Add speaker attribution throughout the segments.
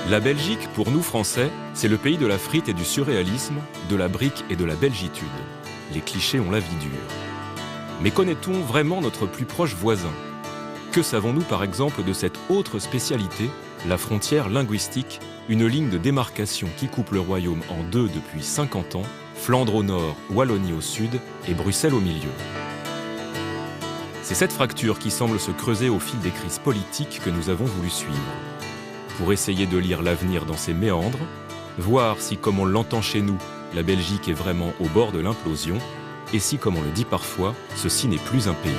Speaker 1: La Belgique, pour nous Français, c'est le pays de la frite et du surréalisme, de la brique et de la belgitude. Les clichés ont la vie dure. Mais connaît-on vraiment notre plus proche voisin? Que savons-nous par exemple de cette autre spécialité, la frontière linguistique, une ligne de démarcation qui coupe le royaume en deux depuis 50 ans, Flandre au nord, Wallonie au sud et Bruxelles au milieu. C'est cette fracture qui semble se creuser au fil des crises politiques que nous avons voulu suivre. Pour essayer de lire l'avenir dans ses méandres, voir si, comme on l'entend chez nous, la Belgique est vraiment au bord de l'implosion, et si, comme on le dit parfois, ceci n'est plus un pays.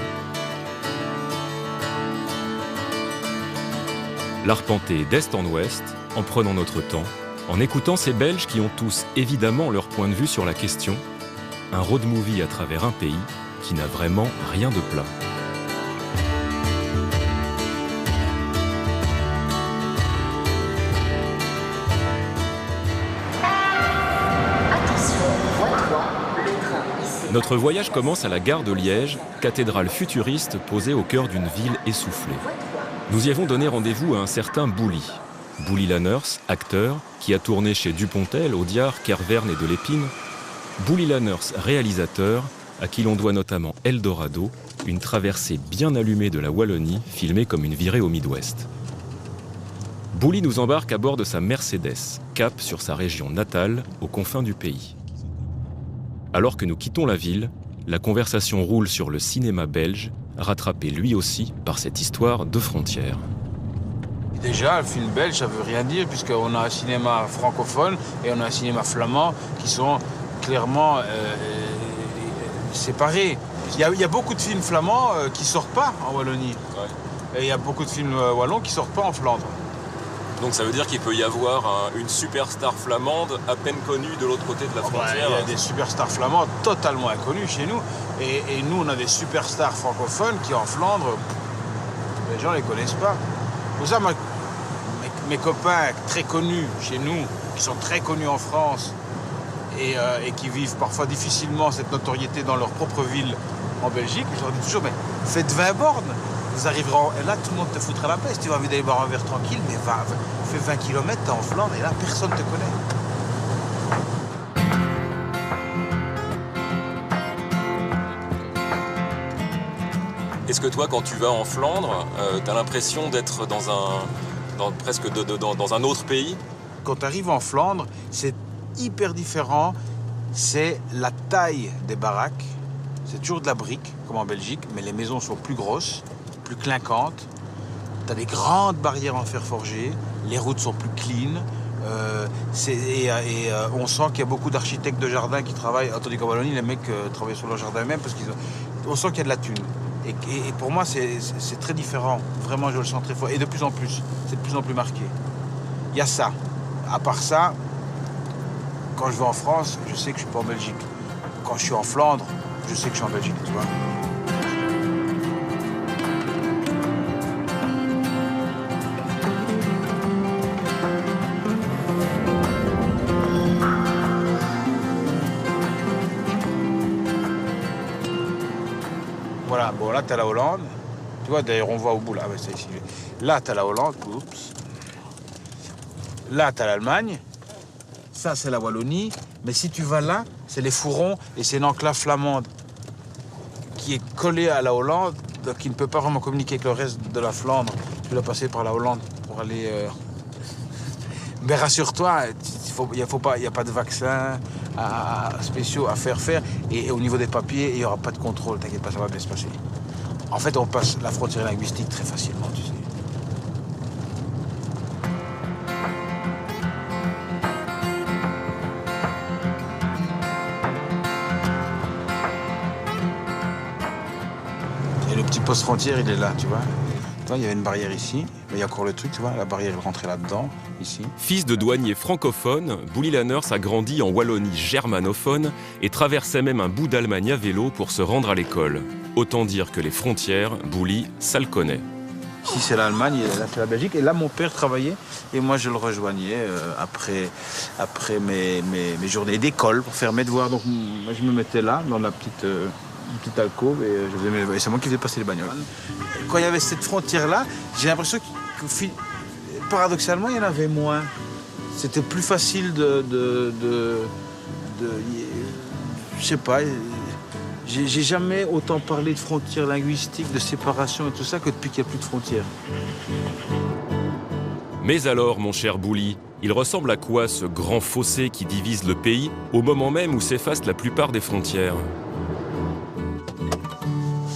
Speaker 1: L'arpenter d'est en ouest, en prenant notre temps, en écoutant ces Belges qui ont tous évidemment leur point de vue sur la question, un road movie à travers un pays qui n'a vraiment rien de plat. Notre voyage commence à la gare de Liège, cathédrale futuriste posée au cœur d'une ville essoufflée. Nous y avons donné rendez-vous à un certain Bouli. Bouli Lanners, acteur, qui a tourné chez Dupontel, Audiard, Kervern et de l'Épine. Bouli Lanners, réalisateur, à qui l'on doit notamment Eldorado, une traversée bien allumée de la Wallonie, filmée comme une virée au Mid-Ouest. Bouli nous embarque à bord de sa Mercedes, cap sur sa région natale, aux confins du pays. Alors que nous quittons la ville, la conversation roule sur le cinéma belge, rattrapé lui aussi par cette histoire de frontières.
Speaker 2: Déjà, le film belge, ça ne veut rien dire, puisqu'on a un cinéma francophone et on a un cinéma flamand qui sont clairement séparés. Il y a beaucoup de films flamands qui ne sortent pas en Wallonie. Ouais. Et il y a beaucoup de films wallons qui ne sortent pas en Flandre.
Speaker 1: Donc ça veut dire qu'il peut y avoir une superstar flamande à peine connue de l'autre côté de la frontière.
Speaker 2: Il y a des superstars flamands totalement inconnus chez nous. Et nous, on a des superstars francophones qui, en Flandre, les gens ne les connaissent pas. Pour ça, mes copains très connus chez nous, qui sont très connus en France et qui vivent parfois difficilement cette notoriété dans leur propre ville en Belgique, je leur dis toujours, mais faites 20 bornes. Vous arriverez et là, tout le monde te foutra la paix. Si tu as envie d'aller boire un verre tranquille, mais fais 20 km, t'es en Flandre et là, personne ne te connaît.
Speaker 1: Est-ce que toi, quand tu vas en Flandre, tu as l'impression d'être presque dans un autre pays?
Speaker 2: Quand tu arrives en Flandre, c'est hyper différent. C'est la taille des baraques. C'est toujours de la brique, comme en Belgique, mais les maisons sont plus grosses, plus clinquantes. Tu as des grandes barrières en fer forgé, les routes sont plus clean. On sent qu'il y a beaucoup d'architectes de jardin qui travaillent. Tandis qu'en Wallonie, les mecs travaillent sur leur jardin eux-mêmes parce qu'on sent qu'il y a de la thune. Et pour moi, c'est très différent. Vraiment, je le sens très fort. Et de plus en plus, c'est de plus en plus marqué. Il y a ça. À part ça, quand je vais en France, je sais que je suis pas en Belgique. Quand je suis en Flandre, je sais que je suis en Belgique, tu vois. Voilà, bon là, tu as la Hollande. Tu vois, d'ailleurs, on voit au bout, là, c'est ici. Là, tu as la Hollande. Oups. Là, tu as l'Allemagne. Ça, c'est la Wallonie. Mais si tu vas là, c'est les Fourrons et c'est une enclave flamande qui est collée à la Hollande, donc qui ne peut pas vraiment communiquer avec le reste de la Flandre. Tu dois passer par la Hollande pour aller... Mais rassure-toi, il n'y a pas de vaccins spéciaux à faire. Et au niveau des papiers, il n'y aura pas de contrôle. T'inquiète pas, ça va bien se passer. En fait, on passe la frontière linguistique très facilement, tu sais. Et le petit poste frontière, il est là, tu vois. Il y avait une barrière ici, mais il y a encore le truc, tu vois, la barrière est rentrée là-dedans, ici.
Speaker 1: Fils de douanier francophone, Bouli Lanners a grandi en Wallonie germanophone et traversait même un bout d'Allemagne à vélo pour se rendre à l'école. Autant dire que les frontières, Bouli, ça le connaît.
Speaker 2: Ici c'est l'Allemagne, et là c'est la Belgique, et là mon père travaillait, et moi je le rejoignais après mes journées d'école pour faire mes devoirs. Donc moi je me mettais là, dans la petite alcôve, et c'est moi qui faisais passer les bagnoles. Quand il y avait cette frontière-là, j'ai l'impression paradoxalement, il y en avait moins. C'était plus facile je sais pas, j'ai jamais autant parlé de frontières linguistiques, de séparation et tout ça que depuis qu'il n'y a plus de frontières.
Speaker 1: Mais alors, mon cher Bouli, il ressemble à quoi ce grand fossé qui divise le pays au moment même où s'effacent la plupart des frontières?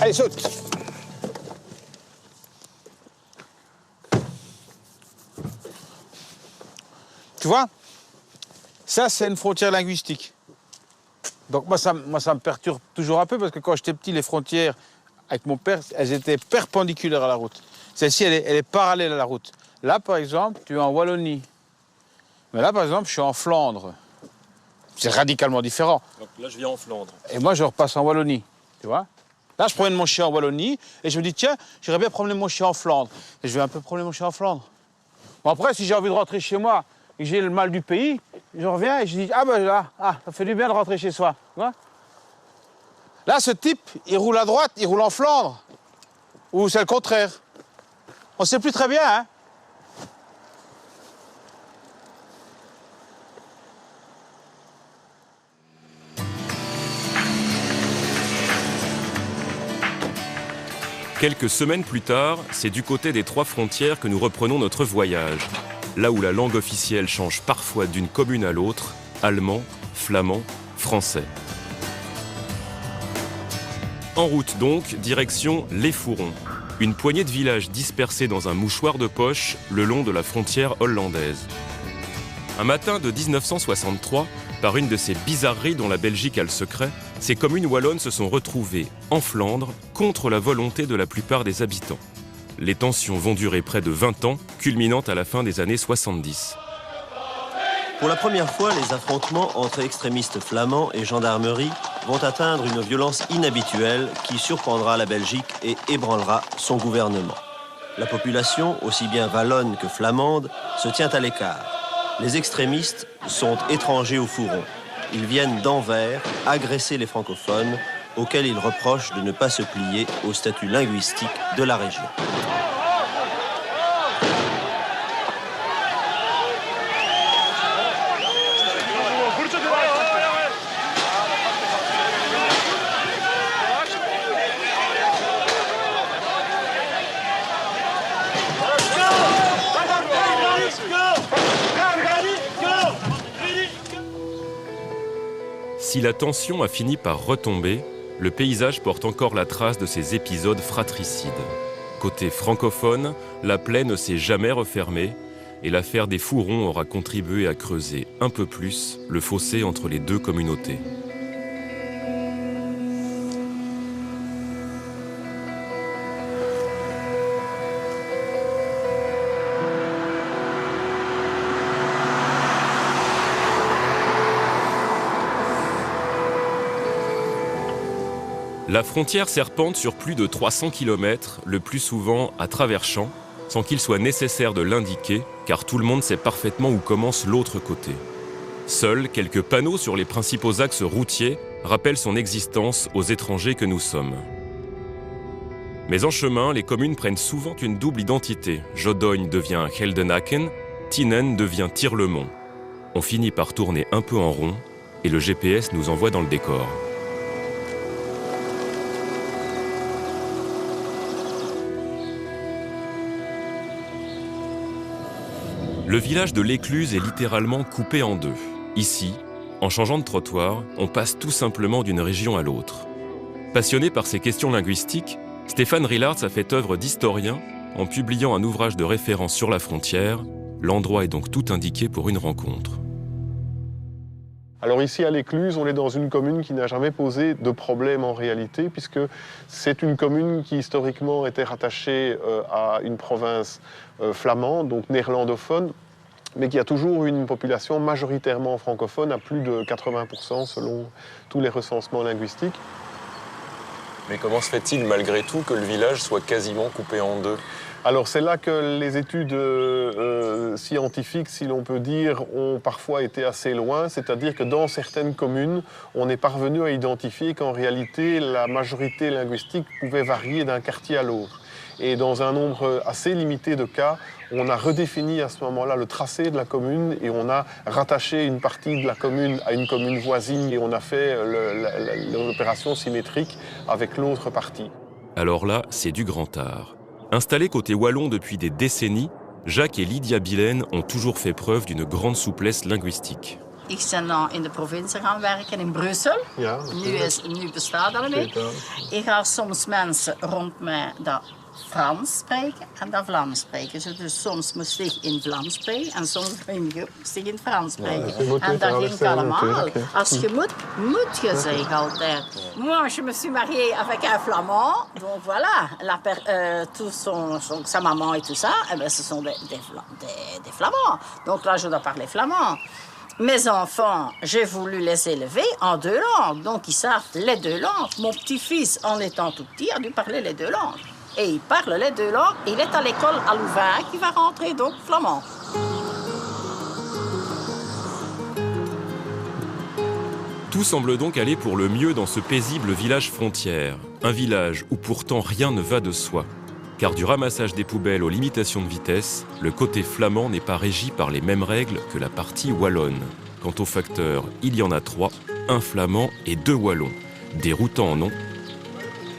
Speaker 2: Allez, saute! Tu vois? Ça, c'est une frontière linguistique. Donc moi, ça me perturbe toujours un peu parce que quand j'étais petit, les frontières avec mon père, elles étaient perpendiculaires à la route. Celle-ci, elle est parallèle à la route. Là, par exemple, tu es en Wallonie. Mais là, par exemple, je suis en Flandre. C'est radicalement différent.
Speaker 1: Donc là, je viens en Flandre.
Speaker 2: Et moi, je repasse en Wallonie, tu vois. Là, je promène mon chien en Wallonie et je me dis, tiens, j'aimerais bien promener mon chien en Flandre. Et je vais un peu promener mon chien en Flandre. Bon, après, si j'ai envie de rentrer chez moi et que j'ai le mal du pays, je reviens et je dis, ah ben là, ça fait du bien de rentrer chez soi, tu vois. Là, ce type, il roule à droite, il roule en Flandre. Ou c'est le contraire. On ne sait plus très bien, hein.
Speaker 1: Quelques semaines plus tard, c'est du côté des 3 frontières que nous reprenons notre voyage. Là où la langue officielle change parfois d'une commune à l'autre, allemand, flamand, français. En route donc, direction Les Fourrons, une poignée de villages dispersés dans un mouchoir de poche le long de la frontière hollandaise. Un matin de 1963, par une de ces bizarreries dont la Belgique a le secret, ces communes wallonnes se sont retrouvées en Flandre contre la volonté de la plupart des habitants. Les tensions vont durer près de 20 ans, culminant à la fin des années 70.
Speaker 3: Pour la première fois, les affrontements entre extrémistes flamands et gendarmerie vont atteindre une violence inhabituelle qui surprendra la Belgique et ébranlera son gouvernement. La population, aussi bien wallonne que flamande, se tient à l'écart. Les extrémistes sont étrangers au Fourron. Ils viennent d'Anvers agresser les francophones, auxquels ils reprochent de ne pas se plier au statut linguistique de la région.
Speaker 1: Si la tension a fini par retomber, le paysage porte encore la trace de ces épisodes fratricides. Côté francophone, la plaie ne s'est jamais refermée et l'affaire des Fourrons aura contribué à creuser un peu plus le fossé entre les deux communautés. La frontière serpente sur plus de 300 km, le plus souvent à travers champs, sans qu'il soit nécessaire de l'indiquer, car tout le monde sait parfaitement où commence l'autre côté. Seuls quelques panneaux sur les principaux axes routiers rappellent son existence aux étrangers que nous sommes. Mais en chemin, les communes prennent souvent une double identité. Jodogne devient Heldenaken, Tienen devient Tirlemont. On finit par tourner un peu en rond et le GPS nous envoie dans le décor. Le village de l'Écluse est littéralement coupé en deux. Ici, en changeant de trottoir, on passe tout simplement d'une région à l'autre. Passionné par ces questions linguistiques, Stéphane Rillartz a fait œuvre d'historien en publiant un ouvrage de référence sur la frontière. L'endroit est donc tout indiqué pour une rencontre.
Speaker 4: Alors ici à l'Écluse, on est dans une commune qui n'a jamais posé de problème en réalité, puisque c'est une commune qui historiquement était rattachée à une province flamande, donc néerlandophone, mais qui a toujours une population majoritairement francophone, à plus de 80% selon tous les recensements linguistiques.
Speaker 5: Mais comment se fait-il malgré tout que le village soit quasiment coupé en deux ?
Speaker 4: Alors c'est là que les études scientifiques, si l'on peut dire, ont parfois été assez loin, c'est-à-dire que dans certaines communes, on est parvenu à identifier qu'en réalité, la majorité linguistique pouvait varier d'un quartier à l'autre. Et dans un nombre assez limité de cas, on a redéfini à ce moment-là le tracé de la commune et on a rattaché une partie de la commune à une commune voisine et on a fait l'opération symétrique avec l'autre partie.
Speaker 1: Alors là, c'est du grand art. Installés côté wallon depuis des décennies, Jacques et Lydia Billen ont toujours fait preuve d'une grande souplesse linguistique.
Speaker 6: Ik ben nou in de provincie gaan werken in Brussel.
Speaker 4: Ja,
Speaker 6: Nu bestaat dat niet. Ik ga soms mensen rond mij dat Frans spreken en dat Vlaams spreken. Dus soms moest ik in Vlaams spreken en soms moest ik in Frans spreken. En dat ging allemaal. Als je moet je zeggen altijd. Moi, je me suis mariée avec un Flamand, donc voilà. Sa maman et tout ça, eh ben, ce sont des Flamands. Donc là, je dois parler flamand. Mes enfants, j'ai voulu les élever en 2 langues, donc ils savent les 2 langues. Mon petit-fils, en étant tout petit, a dû parler les 2 langues. Et il parle les 2 langues. Il est à l'école à Louvain qui va rentrer, donc flamand.
Speaker 1: Tout semble donc aller pour le mieux dans ce paisible village frontière. Un village où pourtant rien ne va de soi. Car du ramassage des poubelles aux limitations de vitesse, le côté flamand n'est pas régi par les mêmes règles que la partie wallonne. Quant aux facteurs, il y en a 3, un flamand et 2 wallons. Déroutant, non ?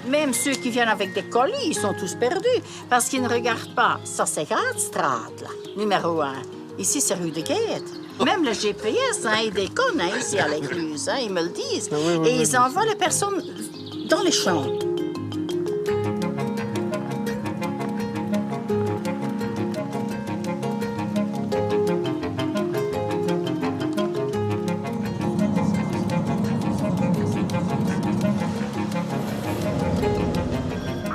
Speaker 6: Même ceux qui viennent avec des colis, ils sont tous perdus parce qu'ils ne regardent pas. Ça, c'est Raadstraat, là, numéro 1. Ici, c'est rue de Guette. Même le GPS, hein, ils déconnent hein, ici à l'écluse, hein, ils me le disent. Et ils envoient les personnes dans les champs.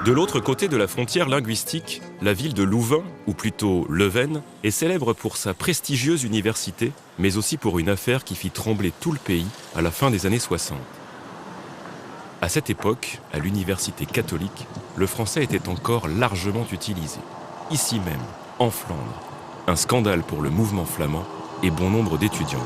Speaker 1: De l'autre côté de la frontière linguistique, la ville de Louvain, ou plutôt Leuven, est célèbre pour sa prestigieuse université, mais aussi pour une affaire qui fit trembler tout le pays à la fin des années 60. À cette époque, à l'université catholique, le français était encore largement utilisé. Ici même, en Flandre. Un scandale pour le mouvement flamand et bon nombre d'étudiants.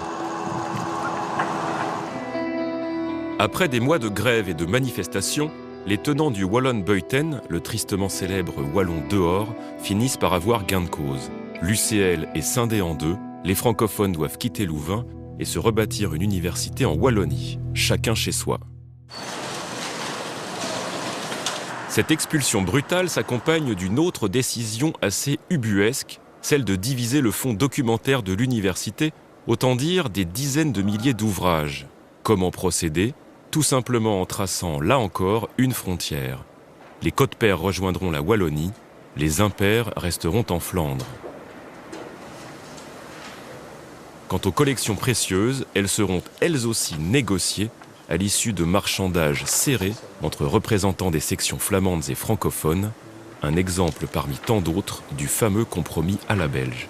Speaker 1: Après des mois de grève et de manifestations, les tenants du Wallon Buiten, le tristement célèbre Wallon dehors, finissent par avoir gain de cause. L'UCL est scindée en 2, les francophones doivent quitter Louvain et se rebâtir une université en Wallonie, chacun chez soi. Cette expulsion brutale s'accompagne d'une autre décision assez ubuesque, celle de diviser le fonds documentaire de l'université, autant dire des dizaines de milliers d'ouvrages. Comment procéder ? Tout simplement en traçant, là encore, une frontière. Les côtes-pairs rejoindront la Wallonie, les impairs resteront en Flandre. Quant aux collections précieuses, elles seront elles aussi négociées à l'issue de marchandages serrés entre représentants des sections flamandes et francophones, un exemple parmi tant d'autres du fameux compromis à la belge.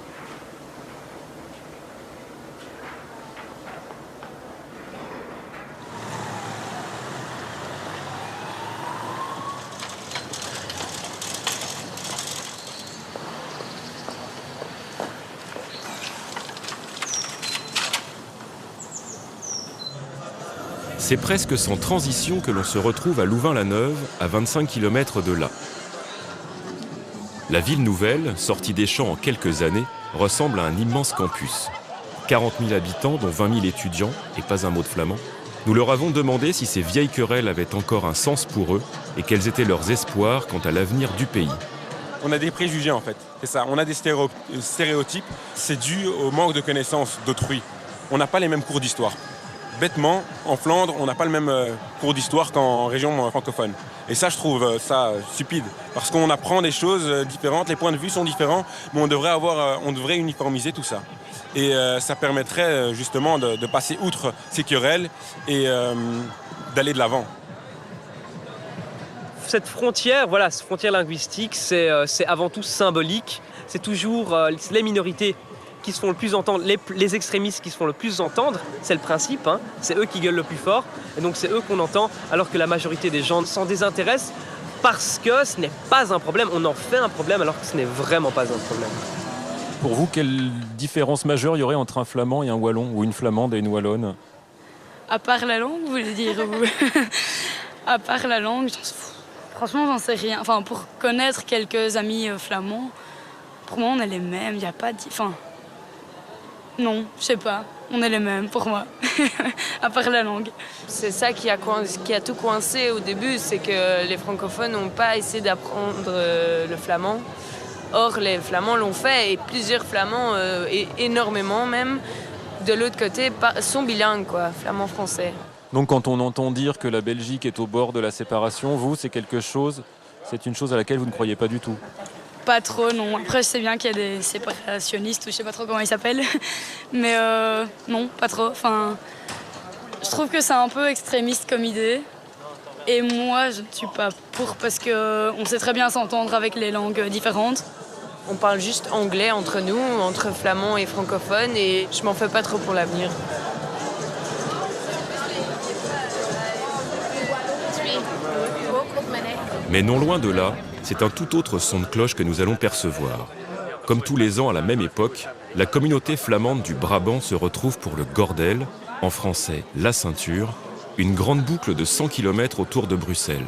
Speaker 1: C'est presque sans transition que l'on se retrouve à Louvain-la-Neuve, à 25 km de là. La ville nouvelle, sortie des champs en quelques années, ressemble à un immense campus. 40 000 habitants, dont 20 000 étudiants, et pas un mot de flamand. Nous leur avons demandé si ces vieilles querelles avaient encore un sens pour eux et quels étaient leurs espoirs quant à l'avenir du pays.
Speaker 7: On a des préjugés en fait, c'est ça, on a des stéréotypes, c'est dû au manque de connaissances d'autrui. On n'a pas les mêmes cours d'histoire. Bêtement, en Flandre, on n'a pas le même cours d'histoire qu'en région francophone. Et ça, je trouve ça stupide, parce qu'on apprend des choses différentes, les points de vue sont différents, mais on devrait uniformiser tout ça. Et ça permettrait justement de passer outre ces querelles et d'aller de l'avant.
Speaker 8: Cette frontière, voilà, cette frontière linguistique, c'est avant tout symbolique. C'est toujours les minorités qui se font le plus entendre, les extrémistes qui se font le plus entendre, c'est le principe, hein, c'est eux qui gueulent le plus fort, et donc c'est eux qu'on entend, alors que la majorité des gens s'en désintéressent parce que ce n'est pas un problème, on en fait un problème alors que ce n'est vraiment pas un problème.
Speaker 5: Pour vous, quelle différence majeure il y aurait entre un flamand et un wallon, ou une flamande et une wallonne?
Speaker 9: À part la langue, vous voulez dire? À part la langue, Franchement, j'en sais rien. Enfin, pour connaître quelques amis flamands, pour moi, on est les mêmes. Il n'y a pas de... Enfin, non, je sais pas. On est les mêmes, pour moi, à part la langue.
Speaker 10: C'est ça qui a tout coincé au début, c'est que les francophones n'ont pas essayé d'apprendre le flamand. Or, les flamands l'ont fait, et plusieurs flamands, et énormément même, de l'autre côté, sont bilingues, quoi, flamand-français.
Speaker 5: Donc quand on entend dire que la Belgique est au bord de la séparation, vous, c'est une chose à laquelle vous ne croyez pas du tout?
Speaker 9: Pas trop, non. Après, je sais bien qu'il y a des séparationnistes, ou je sais pas trop comment ils s'appellent. Mais non, pas trop. Enfin, je trouve que c'est un peu extrémiste comme idée. Et moi, je ne suis pas pour, parce qu'on sait très bien s'entendre avec les langues différentes.
Speaker 10: On parle juste anglais entre nous, entre flamands et francophones, et je m'en fais pas trop pour l'avenir.
Speaker 1: Mais non loin de là, c'est un tout autre son de cloche que nous allons percevoir. Comme tous les ans à la même époque, la communauté flamande du Brabant se retrouve pour le Gordel, en français la ceinture, une grande boucle de 100 km autour de Bruxelles.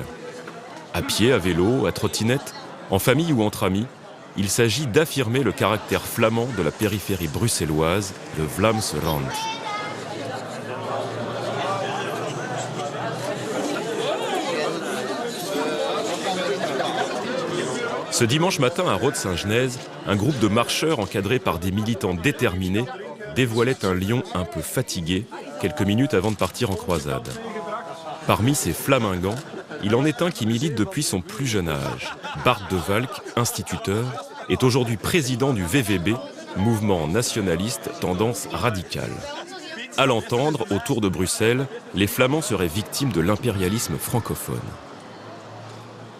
Speaker 1: À pied, à vélo, à trottinette, en famille ou entre amis, il s'agit d'affirmer le caractère flamand de la périphérie bruxelloise, le Vlaams Rand. Ce dimanche matin à Rode-Saint-Genèse, un groupe de marcheurs encadrés par des militants déterminés dévoilait un lion un peu fatigué quelques minutes avant de partir en croisade. Parmi ces flamingants, il en est un qui milite depuis son plus jeune âge. Bart de Valk, instituteur, est aujourd'hui président du VVB, mouvement nationaliste tendance radicale. À l'entendre, autour de Bruxelles, les Flamands seraient victimes de l'impérialisme francophone.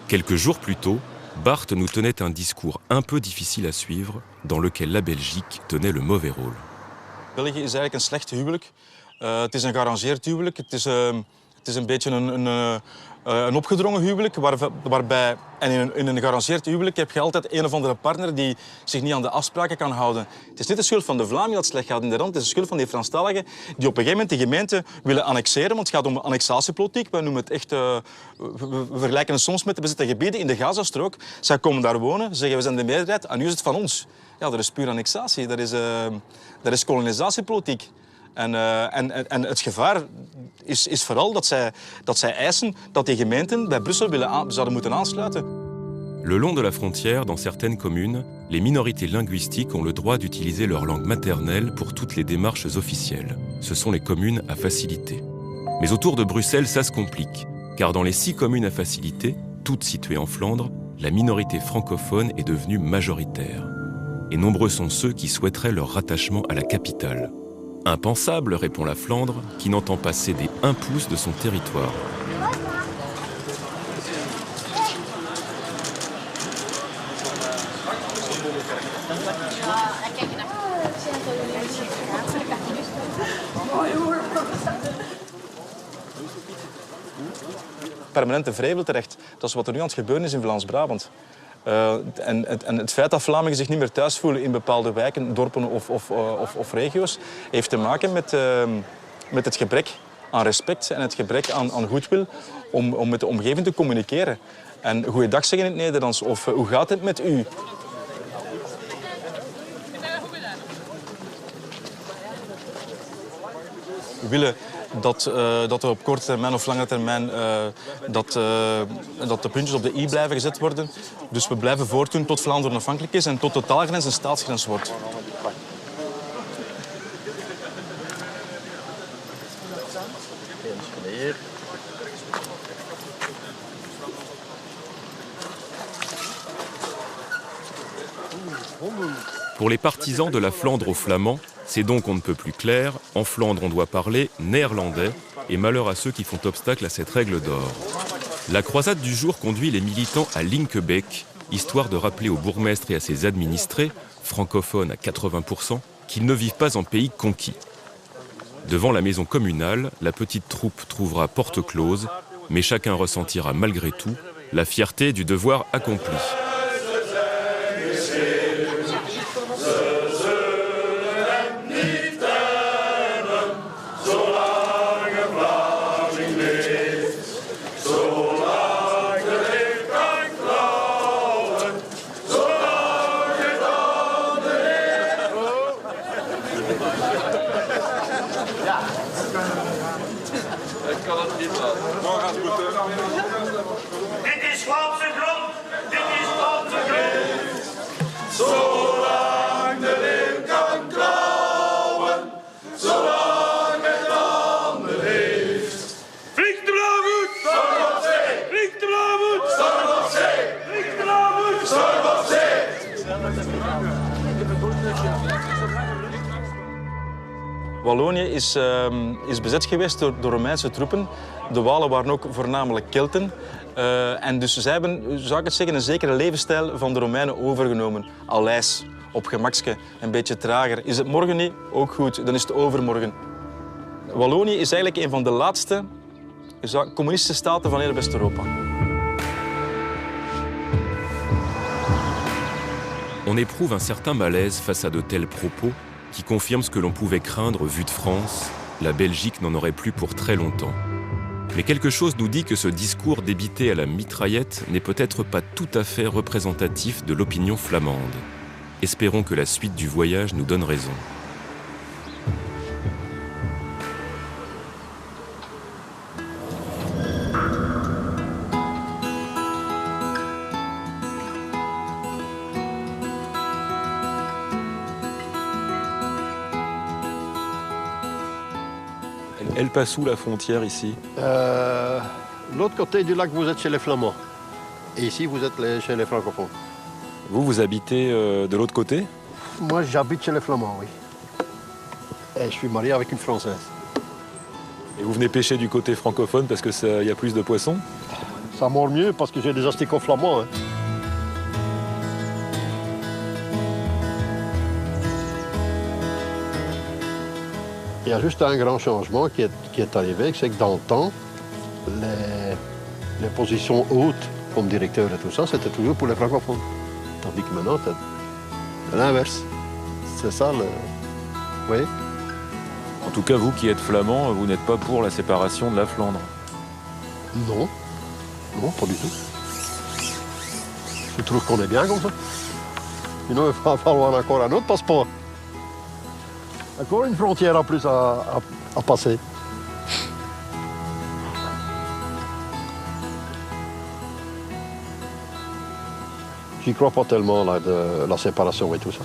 Speaker 1: Quelques jours plus tôt, Bart nous tenait un discours un peu difficile à suivre, dans lequel la Belgique tenait le mauvais rôle.
Speaker 11: België is eigenlijk een slecht huwelijk. Het is een gearrangeerd huwelijk. Het is een beetje een opgedrongen huwelijk, waarbij... En in een gearrangeerd huwelijk heb je altijd een of andere partner die zich niet aan de afspraken kan houden. Het is niet de schuld van de Vlamingen dat het slecht gaat in de rand. Het is de schuld van die Franstaligen die op een gegeven moment de gemeente willen annexeren. Want het gaat om annexatiepolitiek. Wij noemen het echt... we vergelijken het soms met de bezette gebieden in de Gazastrook. Zij komen daar wonen, zeggen we zijn de meerderheid en nu is het van ons. Ja, dat is puur annexatie. Dat is kolonisatiepolitiek. En het gevaar is vooral dat zij eisen dat die gemeenten bij Brussel zouden moeten aansluiten.
Speaker 1: Le long de la frontière, dans certaines communes, les minorités linguistiques ont le droit d'utiliser leur langue maternelle pour toutes les démarches officielles. Ce sont les communes à faciliter. Mais autour de Bruxelles, ça se complique, car dans les 6 communes à faciliter, toutes situées en Flandre, la minorité francophone est devenue majoritaire. Et nombreux sont ceux qui souhaiteraient leur rattachement à la capitale. Impensable, répond la Flandre, qui n'entend pas céder un pouce de son territoire.
Speaker 11: Permanente vrijwilterecht, dat is wat er nu aan het gebeuren is in Vlaams-Brabant. En het feit dat Vlamingen zich niet meer thuis voelen in bepaalde wijken, dorpen of regio's, heeft te maken met het gebrek aan respect en het gebrek aan goedwil om met de omgeving te communiceren. En goeiedag zeggen in het Nederlands of hoe gaat het met u? We willen dat er op korte termijn of lange termijn dat de puntjes op de i blijven gezet worden. Dus we blijven voortdoen tot Vlaanderen onafhankelijk is en tot de taalgrens een staatsgrens wordt.
Speaker 1: Pour les partisans de la Flandre aux Flamands, c'est donc on ne peut plus clair, en Flandre on doit parler néerlandais, et malheur à ceux qui font obstacle à cette règle d'or. La croisade du jour conduit les militants à Linkebeek, histoire de rappeler au bourgmestre et à ses administrés, francophones à 80%, qu'ils ne vivent pas en pays conquis. Devant la maison communale, la petite troupe trouvera porte close, mais chacun ressentira malgré tout la fierté du devoir accompli.
Speaker 11: Wallonië is bezet geweest door Romeinse troepen. De Walen waren ook voornamelijk Kelten. En dus zij hebben, zou ik het zeggen, een zekere levensstijl van de Romeinen overgenomen. Alijs, op gemakske, een beetje trager. Is het morgen niet? Ook goed, dan is het overmorgen. Wallonië is eigenlijk een van de laatste communistische staten van heel West-Europa.
Speaker 1: On éprouve un certain malaise face à de tels propos qui confirment ce que l'on pouvait craindre vu de France. La Belgique n'en aurait plus pour très longtemps. Mais quelque chose nous dit que ce discours débité à la mitraillette n'est peut-être pas tout à fait représentatif de l'opinion flamande. Espérons que la suite du voyage nous donne raison.
Speaker 5: Elle passe où la frontière ici?
Speaker 12: L'autre côté du lac, vous êtes chez les Flamands. Et ici, vous êtes chez les francophones.
Speaker 5: Vous habitez de l'autre côté?
Speaker 12: Moi, j'habite chez les Flamands, oui. Et je suis marié avec une Française.
Speaker 5: Et vous venez pêcher du côté francophone parce qu'il y a plus de poissons?
Speaker 12: Ça mord mieux parce que j'ai des asticots flamands. Hein. Il y a juste un grand changement qui est arrivé, c'est que dans le temps, les positions hautes, comme directeur et tout ça, c'était toujours pour les francophones. Tandis que maintenant, c'est l'inverse. C'est ça le... Vous voyez?
Speaker 5: En tout cas, vous qui êtes flamand, vous n'êtes pas pour la séparation de la Flandre?
Speaker 12: Non. Non, pas du tout. Je trouve qu'on est bien comme ça. Sinon, il va falloir encore un autre passeport. Encore une frontière en plus à passer. J'y crois pas tellement là, de la séparation et tout ça.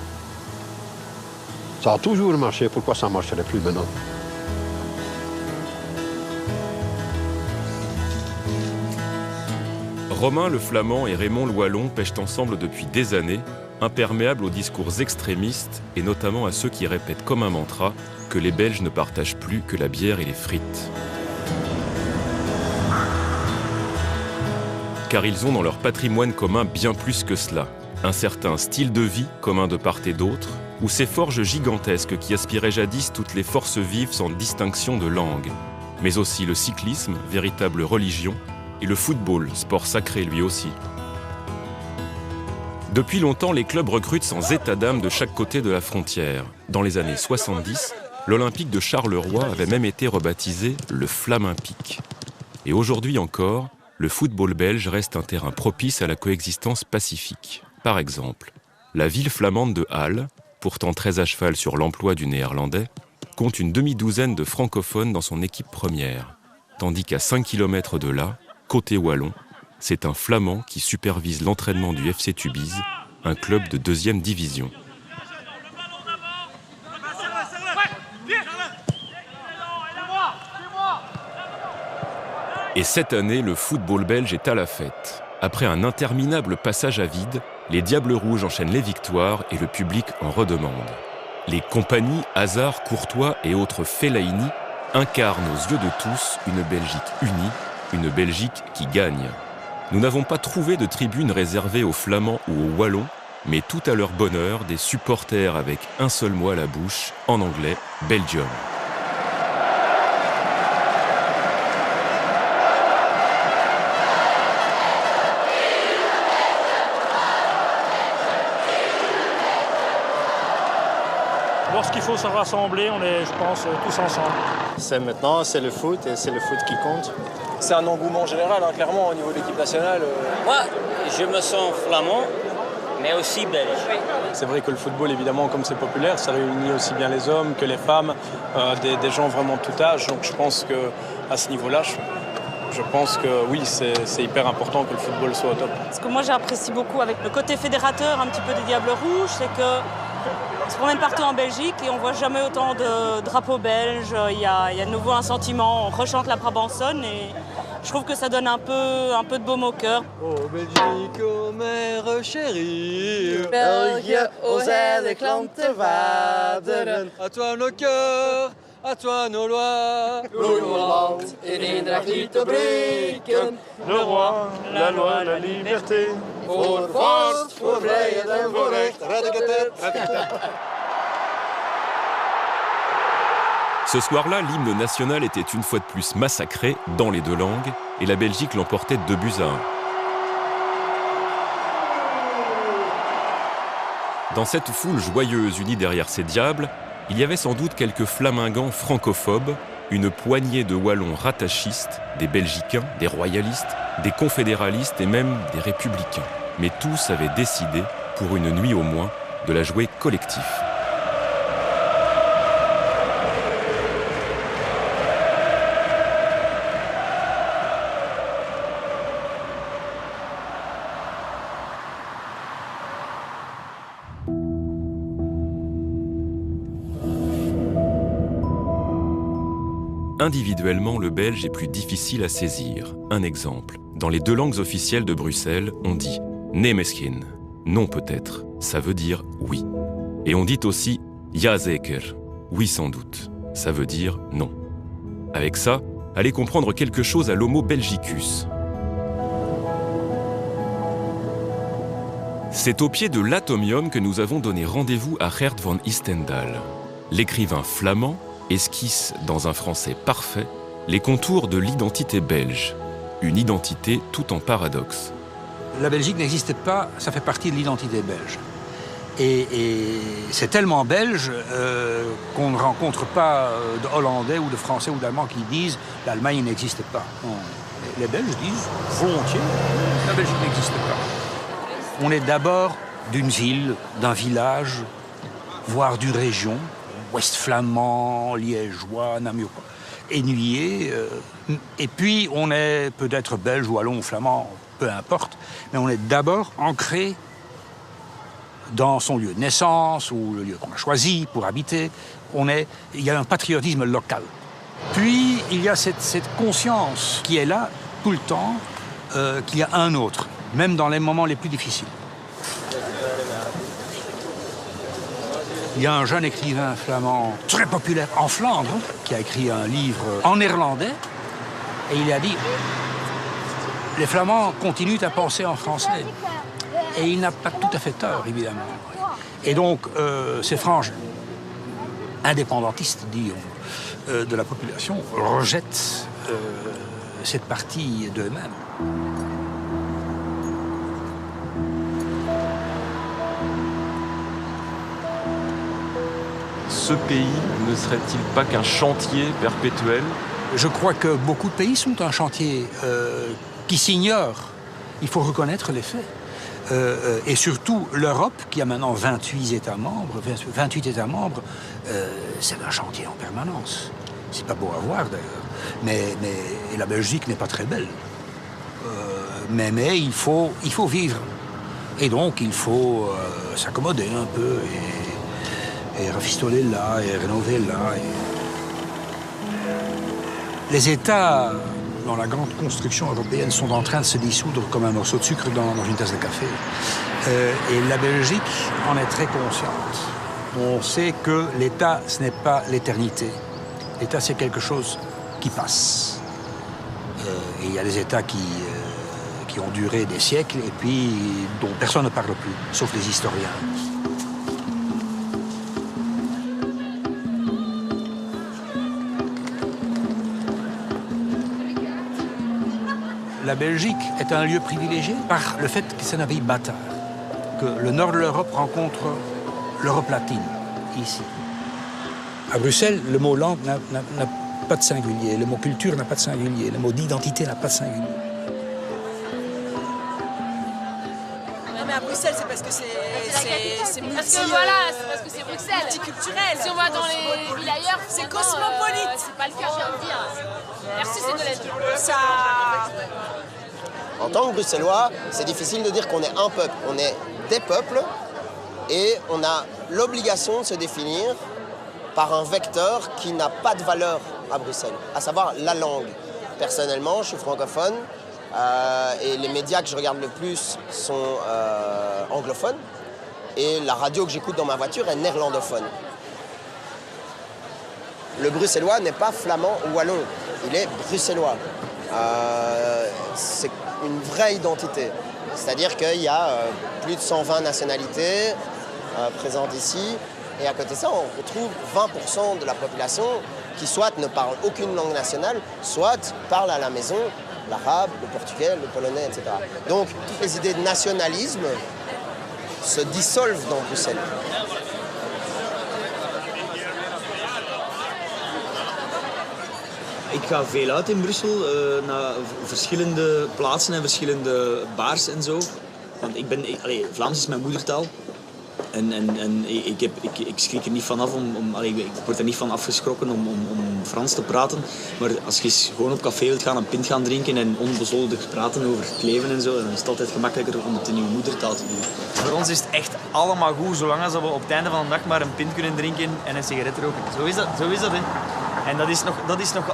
Speaker 12: Ça a toujours marché, pourquoi ça ne marcherait plus maintenant?
Speaker 1: Romain le Flamand et Raymond le Wallon pêchent ensemble depuis des années, imperméables aux discours extrémistes et notamment à ceux qui répètent comme un mantra que les Belges ne partagent plus que la bière et les frites. Car ils ont dans leur patrimoine commun bien plus que cela. Un certain style de vie commun de part et d'autre, ou ces forges gigantesques qui aspiraient jadis toutes les forces vives sans distinction de langue. Mais aussi le cyclisme, véritable religion, et le football, sport sacré lui aussi. Depuis longtemps, les clubs recrutent sans état d'âme de chaque côté de la frontière. Dans les années 70, l'Olympique de Charleroi avait même été rebaptisé le Flamympique. Et aujourd'hui encore, le football belge reste un terrain propice à la coexistence pacifique. Par exemple, la ville flamande de Halle, pourtant très à cheval sur l'emploi du néerlandais, compte une demi-douzaine de francophones dans son équipe première. Tandis qu'à 5 km de là, côté wallon, c'est un Flamand qui supervise l'entraînement du FC Tubize, un club de 2e division. Et cette année, le football belge est à la fête. Après un interminable passage à vide, les Diables Rouges enchaînent les victoires et le public en redemande. Les compagnies Hazard, Courtois et autres Fellaini incarnent aux yeux de tous une Belgique unie, une Belgique qui gagne. Nous n'avons pas trouvé de tribune réservée aux Flamands ou aux Wallons, mais tout à leur bonheur, des supporters avec un seul mot à la bouche, en anglais, Belgium.
Speaker 13: Lorsqu'il faut se rassembler, on est, je pense, tous ensemble.
Speaker 14: Maintenant, c'est le foot et c'est le foot qui compte.
Speaker 15: C'est un engouement général, hein, clairement, au niveau de l'équipe nationale.
Speaker 16: Moi, je me sens flamand, mais aussi belge.
Speaker 15: C'est vrai que le football, évidemment, comme c'est populaire, ça réunit aussi bien les hommes que les femmes, des gens vraiment de tout âge. Donc je pense qu'à ce niveau-là, je pense que oui, c'est hyper important que le football soit au top.
Speaker 17: Ce que moi j'apprécie beaucoup avec le côté fédérateur un petit peu des Diables Rouges, c'est que on se promène partout en Belgique et on voit jamais autant de drapeaux belges. Il y a de nouveau un sentiment, on rechante la Brabançonne et je trouve que ça donne un peu de baume au cœur.
Speaker 18: Oh Belgique, oh mère chérie,
Speaker 19: België, o zij de klanten vaderen.
Speaker 18: À toi nos cœurs, à toi nos lois.
Speaker 19: Loeland in eendracht liet te breken.
Speaker 2: Le roi, la loi, la liberté.
Speaker 19: Voor vorst, voor vrijheid en voor recht.
Speaker 1: Ce soir-là, l'hymne national était une fois de plus massacré dans les deux langues et la Belgique l'emportait 2-1. Dans cette foule joyeuse unie derrière ces diables, il y avait sans doute quelques flamingants francophobes, une poignée de Wallons rattachistes, des Belgicains, des royalistes, des confédéralistes et même des républicains. Mais tous avaient décidé, pour une nuit au moins, de la jouer collectif. Individuellement, le belge est plus difficile à saisir. Un exemple. Dans les deux langues officielles de Bruxelles, on dit « nee misschien », non peut-être, ça veut dire « oui ». Et on dit aussi « ja zeker », oui sans doute, ça veut dire « non ». Avec ça, allez comprendre quelque chose à l'homo belgicus. C'est au pied de l'atomium que nous avons donné rendez-vous à Geert van Istendal. L'écrivain flamand esquisse dans un français parfait les contours de l'identité belge, une identité tout en paradoxe.
Speaker 20: La Belgique n'existe pas, ça fait partie de l'identité belge. Et c'est tellement belge qu'on ne rencontre pas de Hollandais ou de Français ou d'Allemands qui disent « l'Allemagne n'existe pas ». Les Belges disent volontiers « la Belgique n'existe pas ». On est d'abord d'une ville, d'un village, voire d'une région, ouest flamand, liégeois, namur, ennuyé. Et puis on est peut-être belge, wallon ou flamand, peu importe, mais on est d'abord ancré dans son lieu de naissance ou le lieu qu'on a choisi pour habiter. Il y a un patriotisme local. Puis il y a cette conscience qui est là tout le temps, qu'il y a un autre, même dans les moments les plus difficiles. Il y a un jeune écrivain flamand très populaire en Flandre qui a écrit un livre en néerlandais et il a dit « Les Flamands continuent à penser en français ». Et il n'a pas tout à fait tort, évidemment. Et donc, ces franges indépendantistes, disons, de la population rejettent cette partie d'eux-mêmes.
Speaker 5: Ce pays ne serait-il pas qu'un chantier perpétuel?
Speaker 20: Je crois que beaucoup de pays sont un chantier qui s'ignore. Il faut reconnaître les faits. Et surtout, l'Europe, qui a maintenant 28 États membres, c'est un chantier en permanence. C'est pas beau à voir, d'ailleurs. Mais la Belgique n'est pas très belle. Mais il faut vivre. Et donc, il faut s'accommoder un peu et rafistoler là, et rénover là. Les États, dans la grande construction européenne, sont en train de se dissoudre comme un morceau de sucre dans une tasse de café. Et la Belgique en est très consciente. On sait que l'État, ce n'est pas l'éternité. L'État, c'est quelque chose qui passe. Et il y a des États qui ont duré des siècles et puis dont personne ne parle plus, sauf les historiens. La Belgique est un lieu privilégié par le fait que c'est un pays bâtard, que le nord de l'Europe rencontre l'Europe latine, ici. À Bruxelles, le mot langue n'a pas de singulier, le mot culture n'a pas de singulier, le mot d'identité n'a pas de singulier.
Speaker 21: Non mais à Bruxelles, c'est parce que c'est
Speaker 22: parce que voilà, c'est parce que c'est Bruxelles.
Speaker 21: Multiculturel.
Speaker 22: Si on va dans les villes ailleurs,
Speaker 21: c'est cosmopolite.
Speaker 22: C'est pas le cas, je viens de dire. Merci, c'est de l'aide.
Speaker 21: Ça...
Speaker 23: En tant que Bruxellois, c'est difficile de dire qu'on est un peuple. On est des peuples et on a l'obligation de se définir par un vecteur qui n'a pas de valeur à Bruxelles, à savoir la langue. Personnellement, je suis francophone et les médias que je regarde le plus sont anglophones et la radio que j'écoute dans ma voiture est néerlandophone. Le bruxellois n'est pas flamand ou wallon, il est bruxellois. C'est une vraie identité. C'est-à-dire qu'il y a plus de 120 nationalités présentes ici. Et à côté de ça, on retrouve 20% de la population qui soit ne parle aucune langue nationale, soit parle à la maison l'arabe, le portugais, le polonais, etc. Donc, toutes les idées de nationalisme se dissolvent dans Bruxelles.
Speaker 3: Ik ga veel uit in Brussel, naar verschillende plaatsen en verschillende bars en zo. Want Vlaams is mijn moedertaal. En ik schrik er niet van af, ik word er niet van afgeschrokken om Frans te praten. Maar als je eens gewoon op café wilt gaan, een pint gaan drinken en onbezoldigd praten over het leven en zo, dan is het altijd gemakkelijker om het in je moedertaal te doen.
Speaker 4: Voor ons is het echt allemaal goed, zolang als we op het einde van de dag maar een pint kunnen drinken en een sigaret roken. Zo is dat, hè. En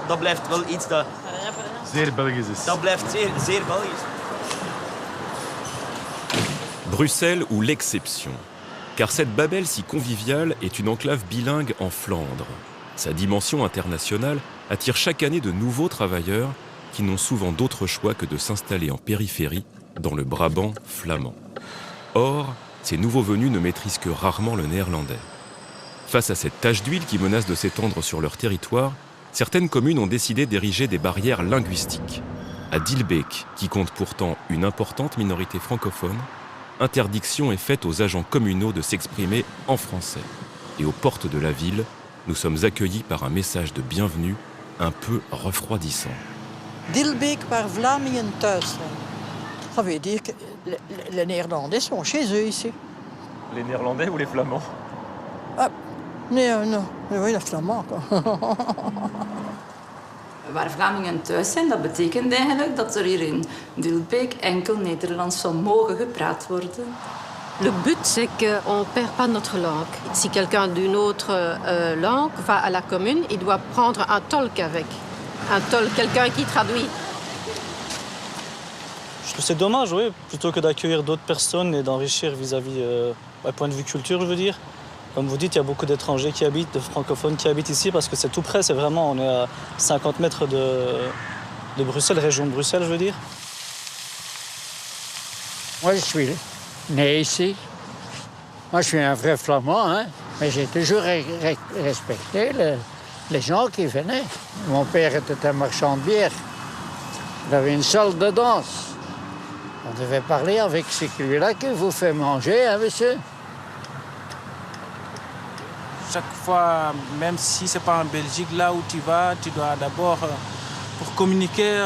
Speaker 4: dat blijft wel iets dat...
Speaker 6: Zeer Belgisch is.
Speaker 4: Dat blijft zeer Belgisch.
Speaker 1: Bruxelles ou l'exception. Car cette Babel si conviviale est une enclave bilingue en Flandre. Sa dimension internationale attire chaque année de nouveaux travailleurs qui n'ont souvent d'autre choix que de s'installer en périphérie, dans le Brabant flamand. Or, ces nouveaux venus ne maîtrisent que rarement le néerlandais. Face à cette tache d'huile qui menace de s'étendre sur leur territoire, certaines communes ont décidé d'ériger des barrières linguistiques. À Dilbeek, qui compte pourtant une importante minorité francophone, interdiction est faite aux agents communaux de s'exprimer en français. Et aux portes de la ville, nous sommes accueillis par un message de bienvenue un peu refroidissant.
Speaker 24: Dilbeek, waar Vlamingen thuis zijn. Ça veut dire que les Néerlandais sont chez eux ici.
Speaker 5: Les Néerlandais ou les Flamands?
Speaker 24: Ah, non, oui, les Flamands, quoi.
Speaker 25: Waar Vlamingen thuis zijn, dat betekent eigenlijk dat er hier in Dilbeek enkel Nederlands zal mogen gepraat worden.
Speaker 26: Le but, c'est qu'on ne perd pas notre langue. Si quelqu'un d'une autre langue va à la commune, il doit prendre un tolk avec. Un tolk, quelqu'un qui traduit.
Speaker 15: Je trouve c'est dommage, oui, plutôt que d'accueillir d'autres personnes et d'enrichir vis-à-vis, d'un point de vue culture, je veux dire. Comme vous dites, il y a beaucoup d'étrangers qui habitent, de francophones qui habitent ici, parce que c'est tout près, c'est vraiment, on est à 50 mètres de Bruxelles, région de Bruxelles, je veux dire.
Speaker 27: Moi, je suis né ici. Moi, je suis un vrai flamand, hein. Mais j'ai toujours respecté les gens qui venaient. Mon père était un marchand de bière. Il avait une salle de danse. On devait parler avec celui-là qui vous fait manger, hein, monsieur?
Speaker 2: Chaque fois, même si ce n'est pas en Belgique, là où tu vas, tu dois d'abord, pour communiquer,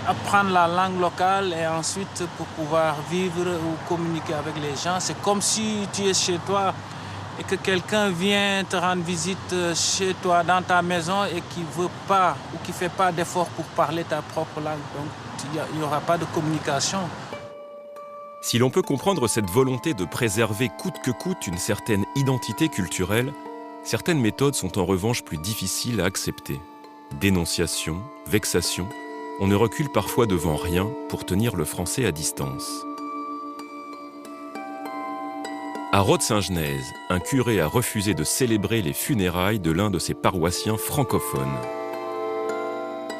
Speaker 2: apprendre la langue locale et ensuite pour pouvoir vivre ou communiquer avec les gens. C'est comme si tu es chez toi et que quelqu'un vient te rendre visite chez toi, dans ta maison et qui ne veut pas ou qui ne fait pas d'effort pour parler ta propre langue. Donc il n'y aura pas de communication.
Speaker 1: Si l'on peut comprendre cette volonté de préserver coûte que coûte une certaine identité culturelle, certaines méthodes sont en revanche plus difficiles à accepter. Dénonciation, vexation, on ne recule parfois devant rien pour tenir le français à distance. À Rode-Saint-Genèse, un curé a refusé de célébrer les funérailles de l'un de ses paroissiens francophones.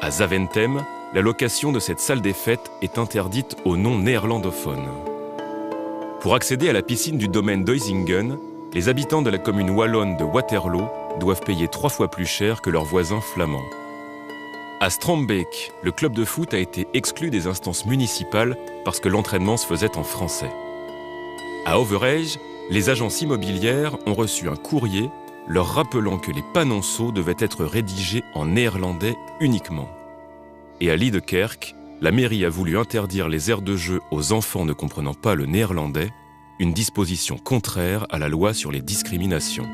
Speaker 1: À Zaventem, la location de cette salle des fêtes est interdite aux non-néerlandophones. Pour accéder à la piscine du domaine d'Huizingen, les habitants de la commune wallonne de Waterloo doivent payer 3 fois plus cher que leurs voisins flamands. À Strombeek, le club de foot a été exclu des instances municipales parce que l'entraînement se faisait en français. À Overijse, les agences immobilières ont reçu un courrier leur rappelant que les panonceaux devaient être rédigés en néerlandais uniquement. Et à Liedekerk, la mairie a voulu interdire les aires de jeu aux enfants ne comprenant pas le néerlandais, une disposition contraire à la loi sur les discriminations.